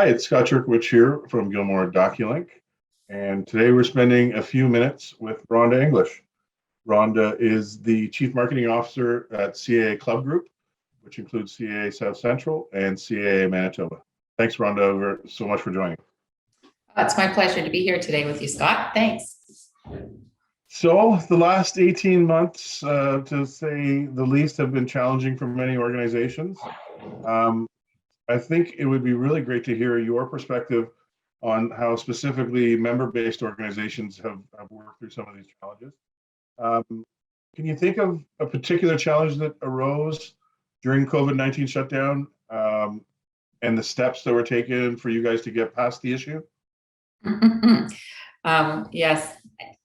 Hi, it's Scott Jerkowitz here from Gilmore Doculink, and today we're spending a few minutes with Rhonda English. Rhonda is the Chief Marketing Officer at CAA Club Group, which includes CAA South Central and CAA Manitoba. Thanks, Rhonda, so much for joining. It's my pleasure to be here today with you, Scott. Thanks. So the last 18 months, to say the least, have been challenging for many organizations. I think it would be really great to hear your perspective on how specifically member-based organizations have worked through some of these challenges. Can you think of a particular challenge that arose during COVID-19 shutdown and the steps that were taken for you guys to get past the issue? Yes,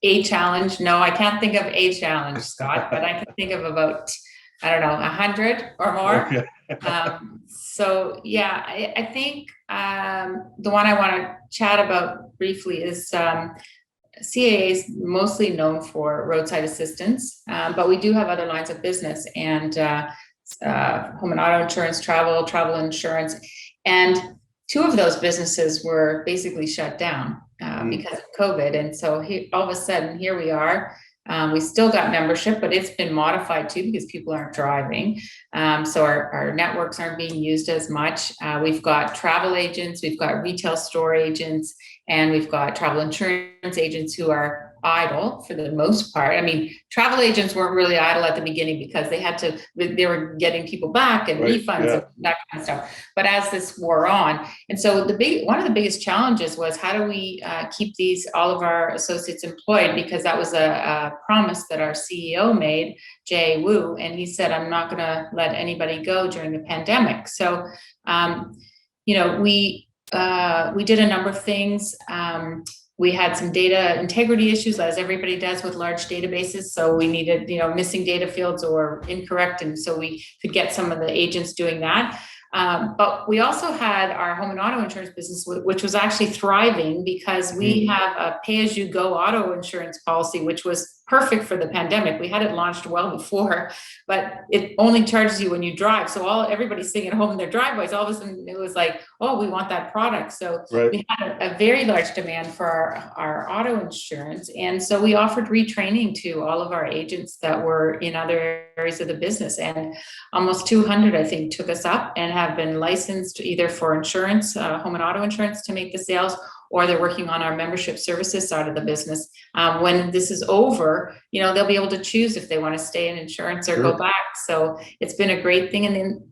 a challenge. No, I can't think of a challenge, Scott, but I can think of about, 100 or more. Okay. So yeah, I think the one I want to chat about briefly is CAA is mostly known for roadside assistance, but we do have other lines of business and home and auto insurance, travel insurance, and two of those businesses were basically shut down because of COVID. And so all of a sudden, here we are. We still got membership, but it's been modified too because people aren't driving. So our networks aren't being used as much. We've got travel agents, we've got retail store agents, and we've got travel insurance agents who are idle for the most part. I mean, travel agents weren't really idle at the beginning because they were getting people back and refunds and that kind of stuff. But as this wore on, and so one of the biggest challenges was how do we keep all of our associates employed, because that was a promise that our CEO made, Jay Wu, and he said, I'm not going to let anybody go during the pandemic. So, we did a number of things. We had some data integrity issues, as everybody does with large databases. So we needed, missing data fields or incorrect. And so we could get some of the agents doing that. But we also had our home and auto insurance business, which was actually thriving because we have a pay-as-you-go auto insurance policy, which was perfect for the pandemic. We had it launched well before, but it only charges you when you drive. So everybody's sitting at home in their driveways. All of a sudden, it was like, oh, we want that product. So we had a very large demand for our auto insurance. And so we offered retraining to all of our agents that were in other areas of the business. And almost 200, I think, took us up and have been licensed either for insurance, home and auto insurance, to make the sales, or they're working on our membership services side of the business. When this is over, they'll be able to choose if they want to stay in insurance or go back. So it's been a great thing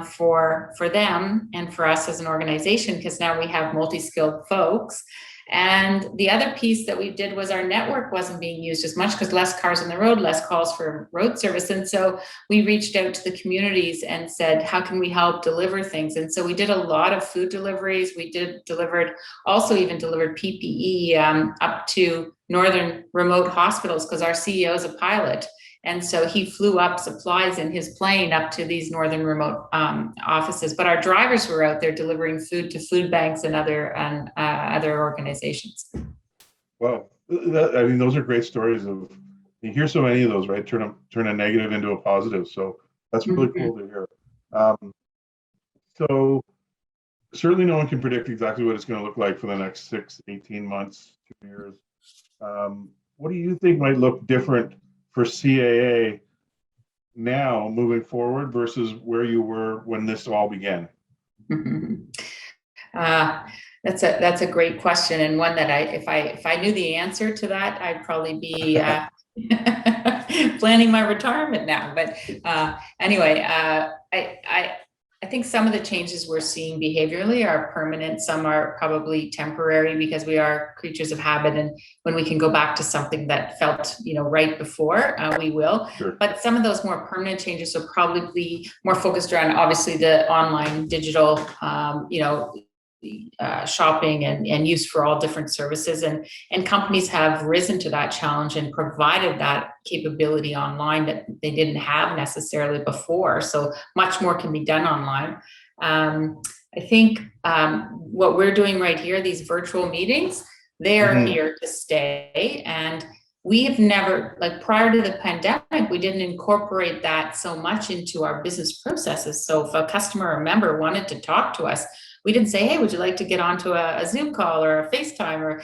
for them and for us as an organization, because now we have multi-skilled folks. And the other piece that we did was our network wasn't being used as much because less cars on the road, less calls for road service. And so we reached out to the communities and said, how can we help deliver things? And so we did a lot of food deliveries. We delivered PPE up to northern remote hospitals because our CEO is a pilot. And so he flew up supplies in his plane up to these northern remote offices. But our drivers were out there delivering food to food banks and other organizations. Wow, those are great stories. You hear so many of those, right? Turn a negative into a positive. So that's really cool to hear. So certainly, no one can predict exactly what it's going to look like for the next 6, 18 months, 2 years. What do you think might look different for CAA now moving forward versus where you were when this all began? That's a great question, and one that if I knew the answer to that, I'd probably be planning my retirement now. But anyway, I think some of the changes we're seeing behaviorally are permanent. Some are probably temporary because we are creatures of habit. And when we can go back to something that felt, right before, we will. Sure. But some of those more permanent changes will probably be more focused around, obviously, the online digital, shopping and use for all different services, and companies have risen to that challenge and provided that capability online that they didn't have necessarily before. So much more can be done online. I think what we're doing right here, these virtual meetings, they're here to stay. And we have never, prior to the pandemic, we didn't incorporate that so much into our business processes. So if a customer or member wanted to talk to us, we didn't say, hey, would you like to get onto a Zoom call or a FaceTime or,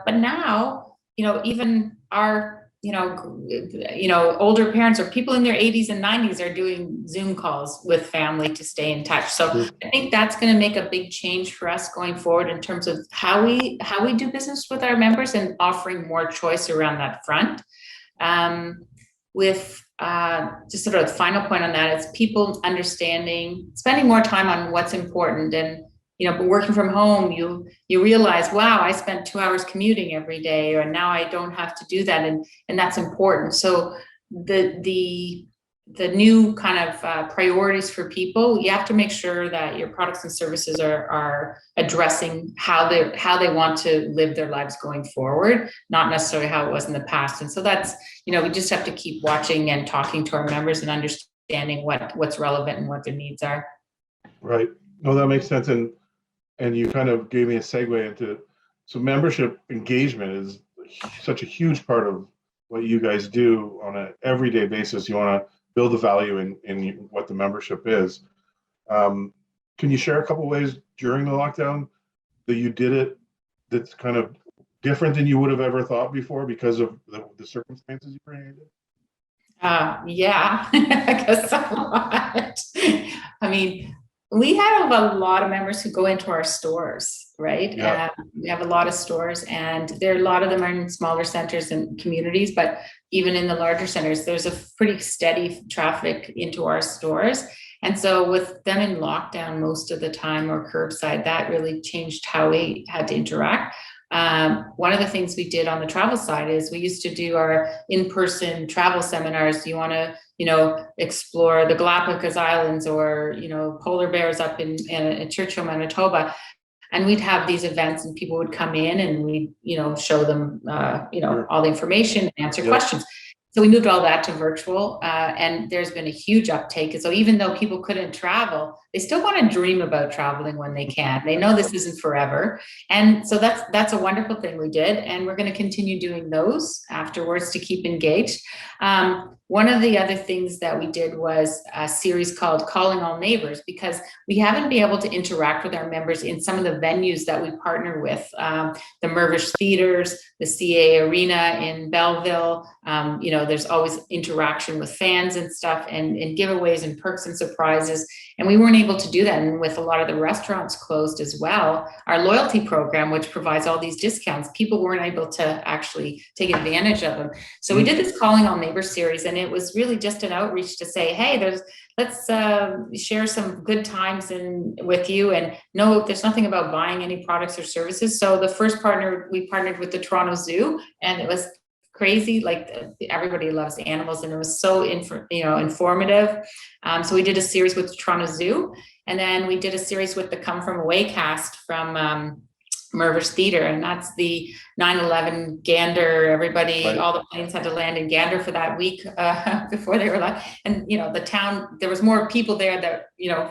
but now, even our, older parents or people in their 80s and 90s are doing Zoom calls with family to stay in touch. So I think that's going to make a big change for us going forward in terms of how we do business with our members and offering more choice around that front. With just sort of the final point on that is people understanding, spending more time on what's important. And but working from home, you realize, wow, I spent 2 hours commuting every day, or now I don't have to do that, and that's important. So the new kind of priorities for people, you have to make sure that your products and services are addressing how they want to live their lives going forward, not necessarily how it was in the past. And so that's, we just have to keep watching and talking to our members and understanding what's relevant and what their needs are. Right. No, that makes sense. And you kind of gave me a segue into, so membership engagement is such a huge part of what you guys do on an everyday basis. You want to build the value in what the membership is. Can you share a couple of ways during the lockdown that you did it that's kind of different than you would have ever thought before because of the circumstances you created? Yeah, I guess a lot. I mean, we have a lot of members who go into our stores, right? Yeah. We have a lot of stores, and a lot of them are in smaller centers and communities, but even in the larger centers, there's a pretty steady traffic into our stores. And so with them in lockdown most of the time or curbside, that really changed how we had to interact. One of the things we did on the travel side is we used to do our in-person travel seminars. Do you want to, explore the Galapagos Islands or, polar bears up in Churchill, Manitoba? And we'd have these events and people would come in and we'd, show them, all the information, answer questions. So we moved all that to virtual, and there's been a huge uptake. And so even though people couldn't travel, they still want to dream about traveling when they can. They know this isn't forever. And so that's a wonderful thing we did. And we're going to continue doing those afterwards to keep engaged. One of the other things that we did was a series called Calling All Neighbors, because we haven't been able to interact with our members in some of the venues that we partner with, the Mirvish Theaters, the CA Arena in Belleville. There's always interaction with fans and stuff, and giveaways and perks and surprises. And we weren't able to do that. And with a lot of the restaurants closed as well, our loyalty program, which provides all these discounts, people weren't able to actually take advantage of them. So we did this Calling All Neighbors series, and it was really just an outreach to say, hey, let's share some good times with you. And no, there's nothing about buying any products or services. So the first we partnered with the Toronto Zoo, and it was crazy. Like, everybody loves animals, and it was so informative. So we did a series with the Toronto Zoo, and then we did a series with the Come From Away cast from Mirvish Theater, and that's the 9/11 Gander. Everybody, right. All the planes had to land in Gander for that week before they were left. And the town, there was more people there that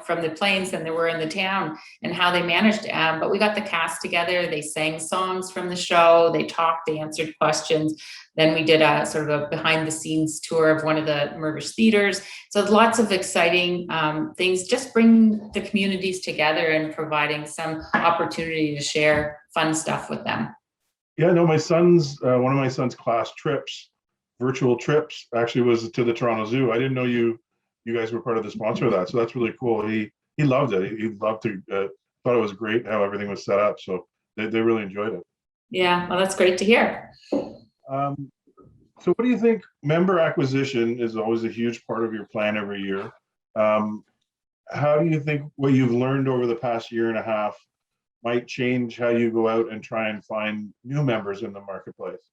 from the planes than there were in the town, and how they managed. But we got the cast together. They sang songs from the show. They talked. They answered questions. Then we did a sort of a behind the scenes tour of one of the Mirvish theaters. So lots of exciting things, just bring the communities together and providing some opportunity to share fun stuff with them. Yeah, no, my son's, one of my son's class trips, virtual trips, actually was to the Toronto Zoo. I didn't know you guys were part of the sponsor of that. So that's really cool. He loved it. He loved to, thought it was great how everything was set up. So they really enjoyed it. Yeah, well, that's great to hear. So what do you think? Member acquisition is always a huge part of your plan every year. How do you think what you've learned over the past year and a half might change how you go out and try and find new members in the marketplace?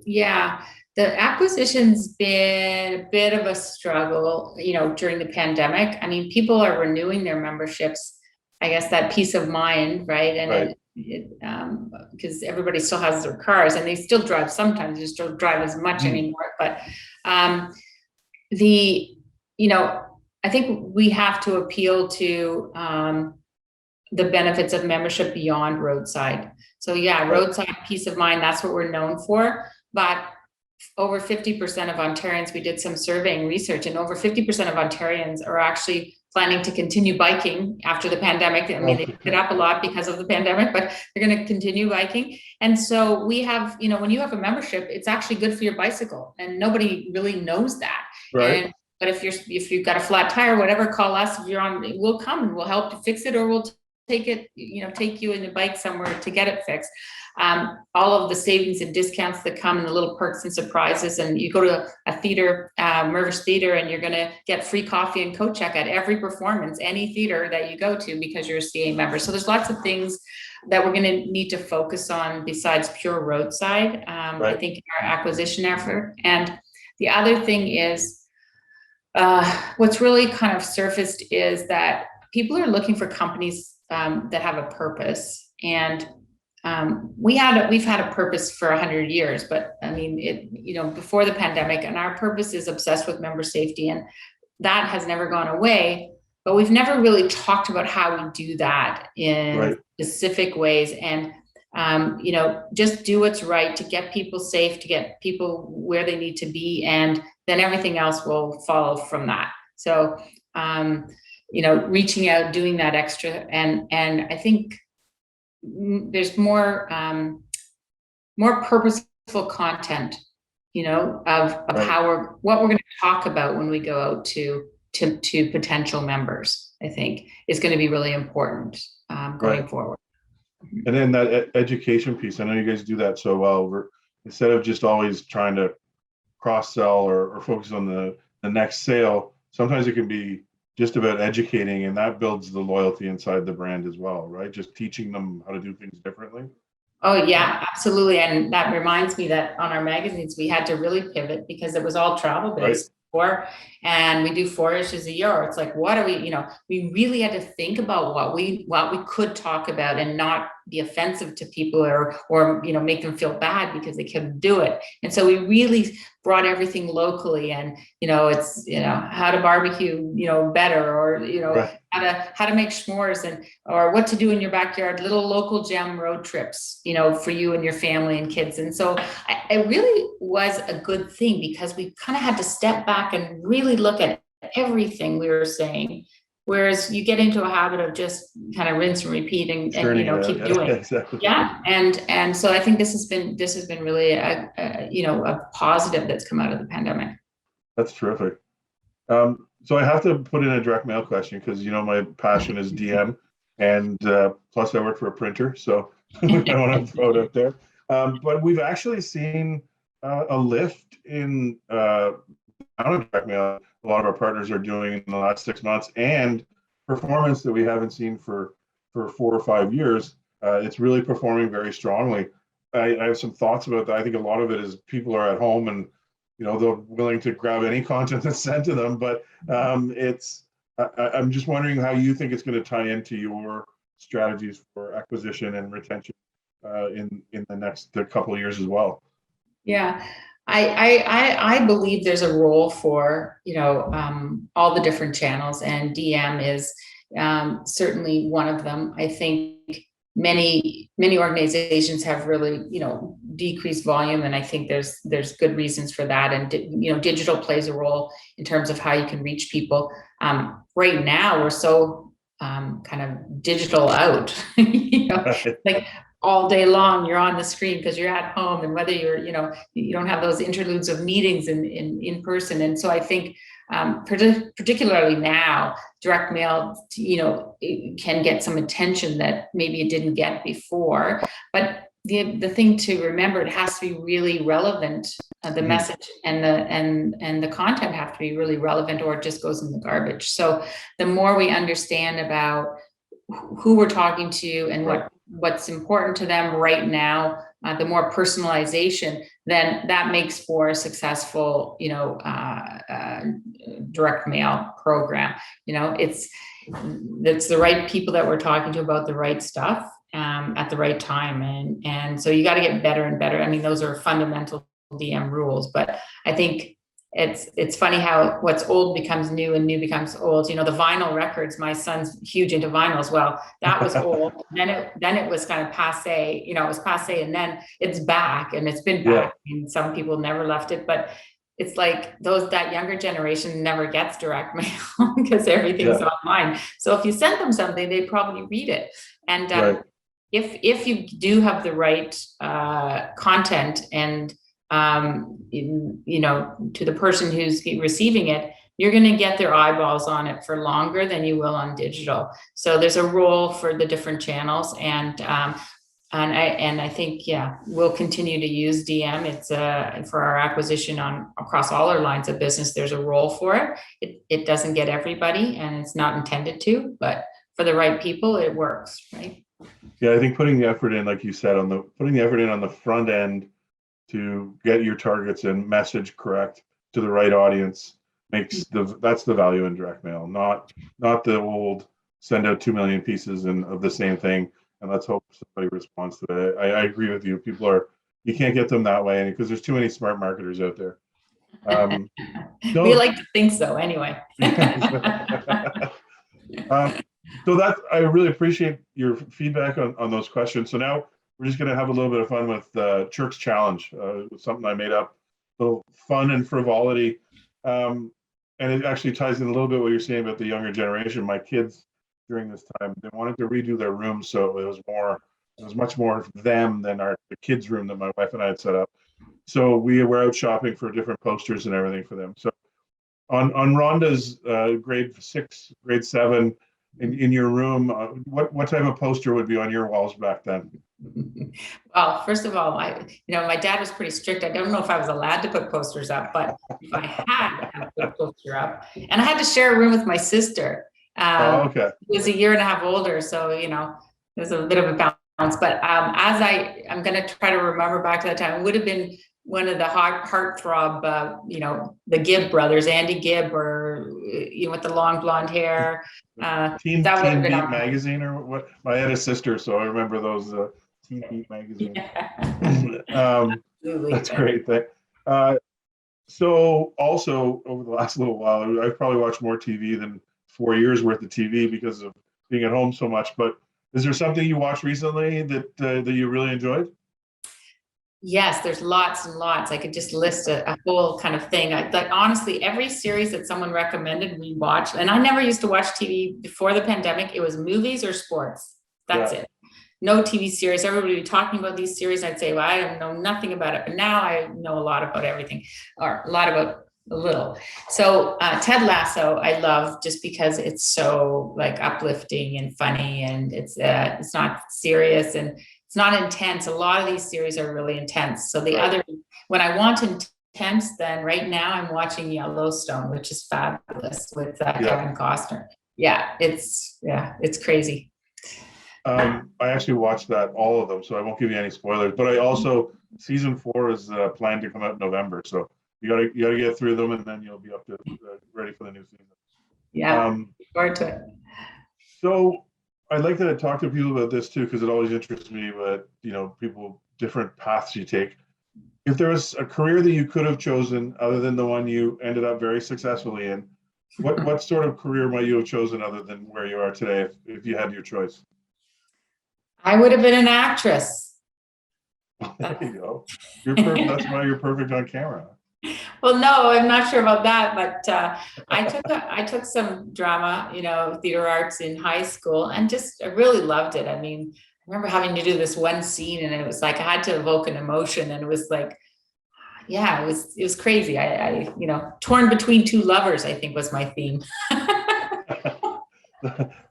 Yeah, the acquisition's been a bit of a struggle, during the pandemic. I mean, people are renewing their memberships, I guess, that peace of mind, right? And right. Because everybody still has their cars, and they still drive sometimes. They still drive as much anymore. But I think we have to appeal to the benefits of membership beyond roadside. So yeah, roadside peace of mind, that's what we're known for. But over 50% of Ontarians, we did some surveying research, and over 50% of Ontarians are actually planning to continue biking after the pandemic. I mean, they picked it up a lot because of the pandemic, but they're going to continue biking. And so we have, when you have a membership, it's actually good for your bicycle, and nobody really knows that. Right. But if you've got a flat tire, whatever, call us. If you're on, we'll come and we'll help to fix it, or we'll take you in the bike somewhere to get it fixed. All of the savings and discounts that come, and the little perks and surprises. And you go to a theater, Mervis Theater, and you're going to get free coffee and coat check at every performance, any theater that you go to, because you're a CA member. So there's lots of things that we're going to need to focus on besides pure roadside, I think, in our acquisition effort. And the other thing is, what's really kind of surfaced is that people are looking for companies that have a purpose. And we've had a purpose for 100 years, but I mean, before the pandemic, and our purpose is obsessed with member safety, and that has never gone away, but we've never really talked about how we do that in specific ways. And, just do what's right to get people safe, to get people where they need to be. And then everything else will follow from that. So, reaching out, doing that extra. And I think there's more purposeful content, of how what we're going to talk about when we go out to potential members, I think is going to be really important going forward. And then that education piece, I know you guys do that so well. Instead of just always trying to cross-sell or focus on the next sale, sometimes it can be just about educating, and that builds the loyalty inside the brand as well, right? Just teaching them how to do things differently. Oh yeah, absolutely. And that reminds me that on our magazines, we had to really pivot because it was all travel based before, and we do 4 issues a year. It's like, what are we, we really had to think about what we could talk about and not be offensive to people or make them feel bad because they couldn't do it. And so we really brought everything locally, and it's how to barbecue better, or how to make s'mores, and or what to do in your backyard, little local gem road trips for you and your family and kids. And so it really was a good thing, because we kind of had to step back and really look at everything we were saying. Whereas you get into a habit of just kind of rinse and repeat and keep doing. Exactly. Yeah. And so I think this has been really a positive that's come out of the pandemic. That's terrific. So I have to put in a direct mail question, because my passion is DM, and plus I work for a printer, so I want to throw it out there. But we've actually seen a lift in direct mail a lot of our partners are doing in the last 6 months, and performance that we haven't seen for 4 or 5 years. It's really performing very strongly. I have some thoughts about that. I think a lot of it is people are at home, and they're willing to grab any content that's sent to them. But I'm just wondering how you think it's going to tie into your strategies for acquisition and retention in the next couple of years as well. Yeah. I believe there's a role for, all the different channels, and DM is certainly one of them. I think many organizations have really, decreased volume, and I think there's good reasons for that. And, digital plays a role in terms of how you can reach people. Right now, we're so kind of digital out, like all day long you're on the screen because you're at home, and whether you're, you don't have those interludes of meetings in person. And so I think particularly now, direct mail, it can get some attention that maybe it didn't get before. But the thing to remember, it has to be really relevant. The message and the content have to be really relevant, or it just goes in the garbage. So the more we understand about who we're talking to and what's important to them right now, the more personalization, then that makes for a successful, direct mail program. It's the right people that we're talking to about the right stuff at the right time. And so you got to get better and better. I mean, those are fundamental DM rules, but I think it's funny how what's old becomes new and new becomes old. The vinyl records, my son's huge into vinyls. Well, that was old. Then it was kind of passe, it was passe, and then it's back, and it's been back. And some people never left it, but it's like that younger generation never gets direct mail because everything's Yeah. online. So if you send them something, they probably read it. And Right. if you do have the right content and to the person who's receiving it, you're going to get their eyeballs on it for longer than you will on digital. So there's a role for the different channels, and I think, yeah, we'll continue to use DM. It's for our acquisition across all our lines of business. There's a role for it. It doesn't get everybody, and it's not intended to, but for the right people, it works, right? Yeah, I think putting the effort in, like you said, putting the effort in on the front end to get your targets and message correct to the right audience that's the value in direct mail, not the old send out 2 million pieces of the same thing and let's hope somebody responds to it. I agree with you. You can't get them that way because there's too many smart marketers out there. We like to think so anyway. So I really appreciate your feedback on those questions. So now we're just going to have a little bit of fun with the Chirk's Challenge, something I made up, a little fun and frivolity. And it actually ties in a little bit what you're saying about the younger generation. My kids during this time, they wanted to redo their rooms, so it was much more them than the kids' room that my wife and I had set up. So we were out shopping for different posters and everything for them. So on Rhonda's grade 6, grade 7, in your room, what type of poster would be on your walls back then? Well, first of all, my dad was pretty strict. I don't know if I was allowed to put posters up, but if I had to put a poster up, and I had to share a room with my sister. Okay. He was a year and a half older, so there's a bit of a balance. But I'm going to try to remember back to that time. It would have been one of the heartthrob, the Gibb brothers, Andy Gibb, or with the long blonde hair. Teen Beat magazine, or what? I had a sister, so I remember those Teen Beat magazine. Yeah. That's great. So also over the last little while, I've probably watched more TV than 4 years worth of TV because of being at home so much. But is there something you watched recently that you really enjoyed? Yes, there's lots and lots. I could just list a whole kind of thing. Honestly, every series that someone recommended, we watched. And I never used to watch TV before the pandemic. It was movies or sports. That's it. No TV series. Everybody would be talking about these series. I'd say, well, I don't know nothing about it. But now I know a lot about everything, or a lot about a little. So Ted Lasso, I love just because it's so uplifting and funny, and it's not serious and it's not intense. A lot of these series are really intense. So when I want intense, then right now I'm watching Yellowstone, which is fabulous with Kevin Costner. It's crazy. I actually watched all of them, so I won't give you any spoilers. But season 4 is planned to come out in November, so you gotta get through them, and then you'll be up to ready for the new season. Yeah, look forward to it. So I'd like to talk to people about this too, because it always interests me. But people, different paths you take. If there was a career that you could have chosen other than the one you ended up very successfully in, what sort of career might you have chosen other than where you are today, if you had your choice? I would have been an actress. There you go. That's why you're perfect on camera. Well, no, I'm not sure about that, but I took some drama, theater arts in high school, and I really loved it. I mean, I remember having to do this one scene, and it was like I had to evoke an emotion, and it was like, yeah, it was crazy. I torn between two lovers, I think was my theme.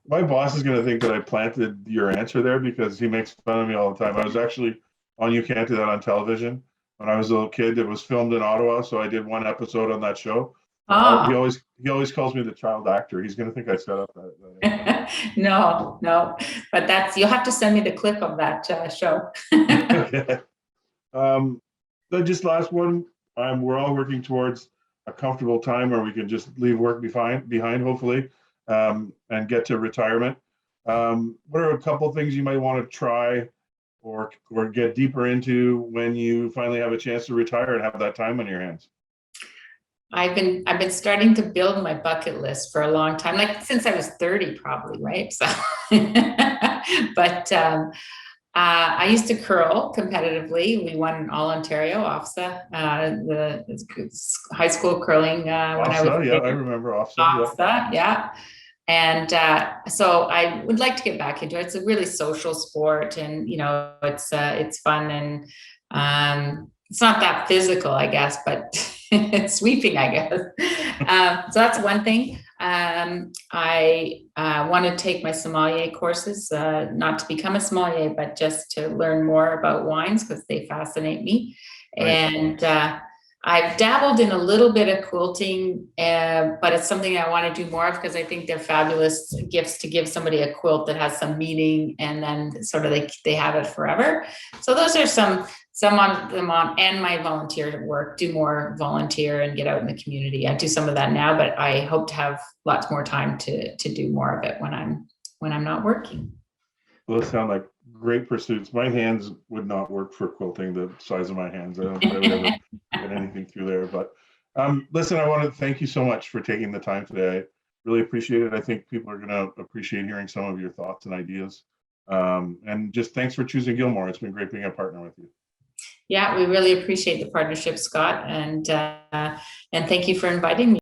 My boss is going to think that I planted your answer there because he makes fun of me all the time. I was actually on You Can't Do That on television when I was a little kid. It was filmed in Ottawa, so I did one episode on that show. He always calls me the child actor. He's going to think I set up that. No, but you'll have to send me the clip of that show. Okay. Just last one. We're all working towards a comfortable time where we can just leave work behind, hopefully, and get to retirement. What are a couple of things you might want to try or get deeper into when you finally have a chance to retire and have that time on your hands? I've been starting to build my bucket list for a long time, since I was 30, probably, right? So, but I used to curl competitively. We won all Ontario OFSA, it's high school curling when I was OFSA, yeah, I there. remember OFSA, yeah. OFSA, yeah. And so I would like to get back into it. It's a really social sport, and it's fun, and it's not that physical, I guess, but it's sweeping, I guess. So that's one thing. I want to take my sommelier courses, not to become a sommelier, but just to learn more about wines because they fascinate me. Right. And I've dabbled in a little bit of quilting, but it's something I want to do more of because I think they're fabulous gifts to give somebody a quilt that has some meaning, and then sort of they have it forever. So those are some of them on, and my volunteer work, do more volunteer and get out in the community. I do some of that now, but I hope to have lots more time to do more of it when I'm not working. Those sound like great pursuits. My hands would not work for quilting, the size of my hands. I don't think I would ever get anything through there. But listen, I want to thank you so much for taking the time today. Really appreciate it. I think people are going to appreciate hearing some of your thoughts and ideas. And just thanks for choosing Gilmore. It's been great being a partner with you. Yeah, we really appreciate the partnership, Scott, and thank you for inviting me.